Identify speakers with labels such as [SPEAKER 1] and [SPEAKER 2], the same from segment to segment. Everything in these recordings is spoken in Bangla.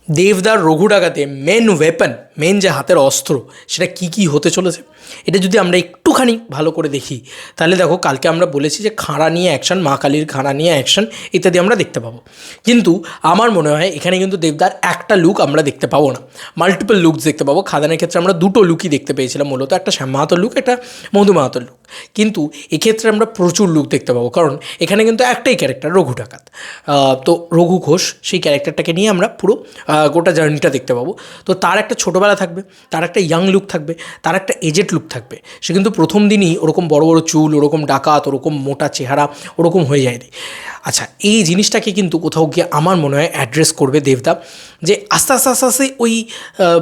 [SPEAKER 1] দেবদার রঘু ডাকাতে মেন ওয়েপন, মেন যে হাতের অস্ত্র, সেটা কি কি হতে চলেছে এটা যদি আমরা একটুখানি ভালো করে দেখি, তাহলে দেখো কালকে আমরা বলেছি যে খাঁড়া নিয়ে অ্যাকশন, মা কালীর খাঁড়া নিয়ে অ্যাকশন ইত্যাদি আমরা দেখতে পাবো। কিন্তু আমার মনে হয় এখানে কিন্তু দেবদার একটা লুক আমরা দেখতে পাবো না, মাল্টিপল লুকস দেখতে পাবো। খাদানের ক্ষেত্রে আমরা দুটো লুকই দেখতে পেয়েছিলাম, মূলত একটা শ্যাম মাহাতোর লুক, একটা মধু মাহাতোর লুক। কিন্তু এক্ষেত্রে আমরা প্রচুর লুক দেখতে পাবো, কারণ এখানে কিন্তু একটাই ক্যারেক্টার রঘু ডাকাত। তো রঘু ঘোষ সেই ক্যারেক্টারটাকে নিয়ে আমরা পুরো গোটা জার্নিটা দেখতে পাবো। তো তার একটা ছোটোবেলা থাকবে, তার একটা ইয়াং লুক থাকবে, তার একটা এজেড লুক থাকবে। সে কিন্তু প্রথম দিনই ওরকম বড় বড় চুল, ওরকম ডাকাত, ওরকম মোটা চেহারা ওরকম হয়ে যায়নি। আচ্ছা, এই জিনিসটাকে কিন্তু কোথাও গিয়ে আমার মনে হয় অ্যাড্রেস করবে দেবদা, যে আস্তে আস্তে আস্তে আস্তে ওই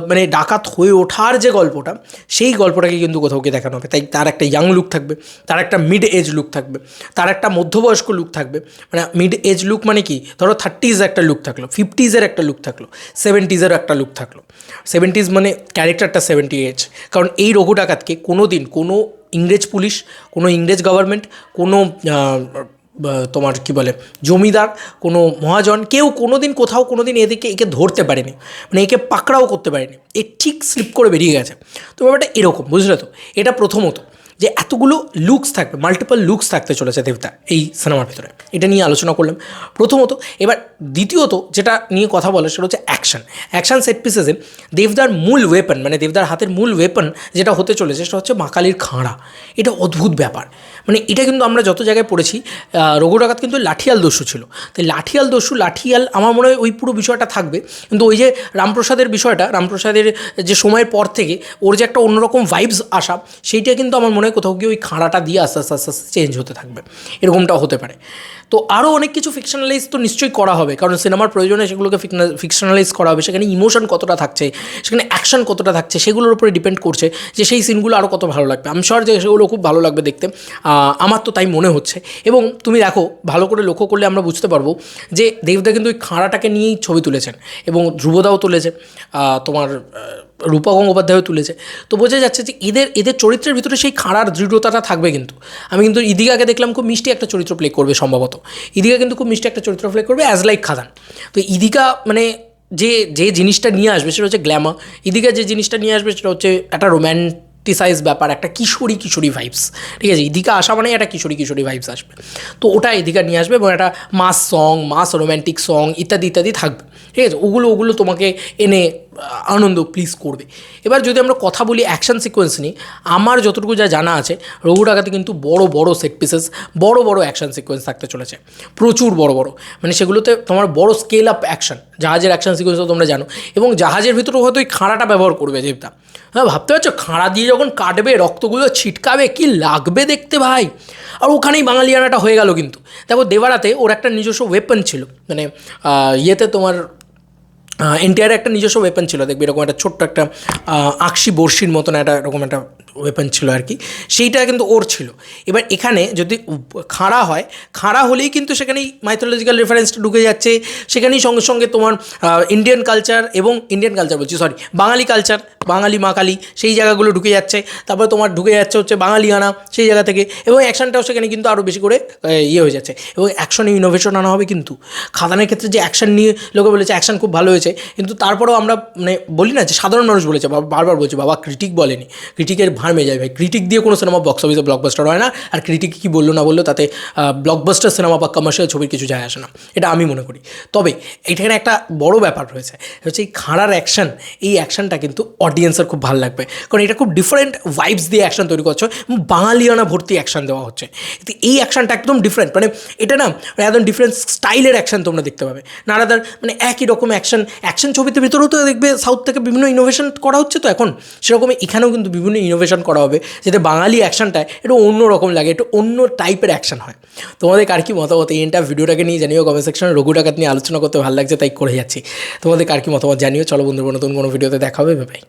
[SPEAKER 1] মানে ডাকাত হয়ে ওঠার যে গল্পটা, সেই গল্পটাকে কিন্তু কোথাও গিয়ে দেখানো হবে। তাই তার একটা ইয়াং লুক থাকবে, তার একটা মিড এজ লুক থাকবে, তার একটা মধ্যবয়স্ক লুক থাকবে। মানে মিড এজ লুক মানে কি, ধরো 30s একটা লুক থাকলো, 50s একটা লুক থাকলো, 70s একটা লুক থাকলো। 70s মানে ক্যারেক্টারটা 70 এজ, কারণ এই রঘু ডাকাতকে কোনো দিন কোনো ইংরেজ পুলিশ, কোনো ইংরেজ গভর্নমেন্ট, কোনো তোমার কি বলে জমিদার, কোনো মহাজন, কেউ কোনো দিন কোথাও কোনো দিন একে ধরতে পারেনি, মানে একে পাকড়াও করতে পারেনি। এ ঠিক স্লিপ করে বেরিয়ে গেছে। তো ব্যাপারটা এরকম, বুঝলে তো? এটা প্রথমত, যে এতগুলো লুকস থাকবে, মাল্টিপল লুকস থাকতে চলেছে দেবতা এই সিনেমার ভিতরে, এটা নিয়ে আলোচনা করলাম প্রথমত। এবার দ্বিতীয়ত যেটা নিয়ে কথা বলা, সেটা হচ্ছে অ্যাকশন সেট পিসেসে দেবদার মূল ওয়েপন, মানে দেবদার হাতের মূল ওয়েপন যেটা হতে চলেছে সেটা হচ্ছে মা কালীর খাঁড়া। এটা অদ্ভুত ব্যাপার, মানে এটা কিন্তু আমরা যত জায়গায় পড়েছি, রঘু ডাকাত কিন্তু লাঠিয়াল দস্যু ছিল। তাই লাঠিয়াল দস্যু, লাঠিয়াল আমার মনে হয় ওই পুরো বিষয়টা থাকবে। কিন্তু ওই যে রামপ্রসাদের বিষয়টা, রামপ্রসাদের যে সময়ের পর থেকে ওর যে একটা অন্যরকম ভাইবস আসা, সেইটা কিন্তু আমার মনে হয় কোথাও গিয়ে ওই খাঁড়াটা দিয়ে আস্তে আস্তে আস্তে আস্তে চেঞ্জ হতে থাকবে, এরকমটাও হতে পারে। তো আরও অনেক কিছু ফিকশনালাইজ তো নিশ্চয়ই করা হবে, কারণ সিনেমার প্রয়োজনে সেগুলোকে ফিকশনালাইজ করা হবে। সেখানে ইমোশন কতটা থাকছে, সেখানে অ্যাকশন কতটা থাকছে, সেগুলোর উপরে ডিপেন্ড করছে যে সেই সিনগুলো আরও কত ভালো লাগবে। আমি শিওর যে সেগুলো খুব ভালো লাগবে দেখতে, আমার তো তাই মনে হচ্ছে। এবং তুমি দেখো, ভালো করে লক্ষ্য করলে আমরা বুঝতে পারবো যে দেবদা কিন্তু ওই খাঁড়াটাকে নিয়েই ছবি তুলেছেন, এবং ধ্রুবদাও তুলেছে, তোমার রূপা গঙ্গোপাধ্যায়ও তুলেছে। তো বোঝা যাচ্ছে যে এদের চরিত্রের ভিতরে সেই খাঁড়ার দৃঢ়তাটা থাকবে। কিন্তু আমি কিন্তু ইদিকাকে দেখলাম খুব মিষ্টি একটা চরিত্র প্লে করবে সম্ভবত। ইদিকা কিন্তু খুব মিষ্টি একটা চরিত্র প্লে করবে অ্যাজ লাইক খাদান। তো ইদিকা মানে যে জিনিসটা নিয়ে আসবে সেটা হচ্ছে গ্ল্যামার। ইদিকা যে জিনিসটা নিয়ে আসবে সেটা হচ্ছে একটা রোম্যান্টিসাইজ ব্যাপার, একটা কিশোরী ভাইবস। ঠিক আছে, ইদিকা আসা মানে একটা কিশোরী ভাইবস আসবে। তো ওটা ইদিকা নিয়ে আসবে, এবং একটা মাস সং, মাস রোম্যান্টিক সং ইত্যাদি ইত্যাদি থাকবে। ঠিক আছে, ওগুলো তোমাকে এনে আনন্দ প্লিজ করবে। এবার যদি আমরা কথা বলি অ্যাকশন সিকোয়েন্স নিয়ে, আমার যতটুকু যা জানা আছে, রঘু ডাকাতে কিন্তু বড় বড় সেট পিসেস, বড় বড় অ্যাকশন সিকোয়েন্স থাকতে চলেছে, প্রচুর বড় বড়। মানে সেগুলোতে তোমার বড় স্কেল আপ অ্যাকশন, জাহাজের অ্যাকশন সিকোয়েন্সও তোমরা জানো, এবং জাহাজের ভিতরেও হয়তো ওই খাঁড়াটা ব্যবহার করবে দেবতা। হ্যাঁ, ভাবতে পারছো খাঁড়া দিয়ে যখন কাটবে, রক্তগুলো ছিটকাবে, কি লাগবে দেখতে ভাই। আর ওখানেই বাঙালিয়ানাটা হয়ে গেল। কিন্তু দেখো দেবারাতে ওর একটা নিজস্ব ওয়েপন ছিল, মানে ইয়েতে তোমার এনটিআর একটা নিজস্ব ওয়েপন ছিল, দেখবি এরকম একটা ছোট্ট একটা আকশি বড়শির মতন একটা এরকম একটা ওয়েপন ছিল আর কি, সেইটা কিন্তু ওর ছিল। এবার এখানে যদি খাঁড়া হয়, খাঁড়া হলেই কিন্তু সেখানেই মাইথোলজিক্যাল রেফারেন্সটা ঢুকে যাচ্ছে, সেখানেই সঙ্গে সঙ্গে তোমার ইন্ডিয়ান কালচার, এবং ইন্ডিয়ান কালচার বলছি সরি, বাঙালি কালচার, বাঙালি মা কালী, সেই জায়গাগুলো ঢুকে যাচ্ছে। তারপরে তোমার ঢুকে যাচ্ছে হচ্ছে বাঙালিয়ানা সেই জায়গা থেকে, এবং অ্যাকশনটাও সেখানে কিন্তু আরও বেশি করে ইয়ে হয়ে যাচ্ছে, এবং অ্যাকশনে ইনোভেশন আনা হবে। কিন্তু খাদানের ক্ষেত্রে যে অ্যাকশন নিয়ে লোকে বলেছে অ্যাকশন খুব ভালো হয়েছে, কিন্তু তারপরেও আমরা মানে বলি না যে সাধারণ মানুষ বলেছে, বারবার বলছে বাবা ক্রিটিক বলেনি, ক্রিটিকের ভার মেয়ে যায় ভাই। ক্রিটিক দিয়ে কোনো সিনেমা বক্স অফিসে ব্লকবাস্টার হয় না, আর ক্রিটিক কী বললো না বললো তাতে ব্লকবাস্টার সিনেমা বা কমার্শিয়াল ছবির কিছু যায় আসে না, এটা আমি মনে করি। তবে এখানে একটা বড় ব্যাপার রয়েছে, হচ্ছে এই খাঁড়ার অ্যাকশন, এই অ্যাকশনটা কিন্তু অডিয়েন্সের খুব ভালো লাগবে, কারণ এটা খুব ডিফারেন্ট ভাইবস দিয়ে অ্যাকশন তৈরি করছে, বাঙালিয়ানা ভর্তি অ্যাকশন দেওয়া হচ্ছে। তো এই অ্যাকশনটা একদম ডিফারেন্ট, মানে এটা না একদম ডিফারেন্ট স্টাইলের অ্যাকশন তোমরা দেখতে পাবে, নানাদার মানে একই রকম অ্যাকশন ছবিতে ভিতরেও তো দেখবে সাউথ থেকে বিভিন্ন ইনোভেশন করা হচ্ছে। তো এখন সেরকম এখানেও কিন্তু বিভিন্ন ইনোভেশন করা হবে, যাতে বাঙালি অ্যাকশনটা একটু অন্য রকম লাগে, একটু অন্য টাইপের অ্যাকশন হয়। তোমাদের কার কি মতামত এই এন্টার ভিডিওটাকে নিয়ে জানিও কমেন্ট সেকশনে। রঘু ডাকাত নিয়ে আলোচনা করতে ভালো লাগছে তাই করে যাচ্ছি, তোমাদের কার কি মতামত জানিও। চলো বন্ধুরা, নতুন কোনো ভিডিওতে দেখা হবে, বাই।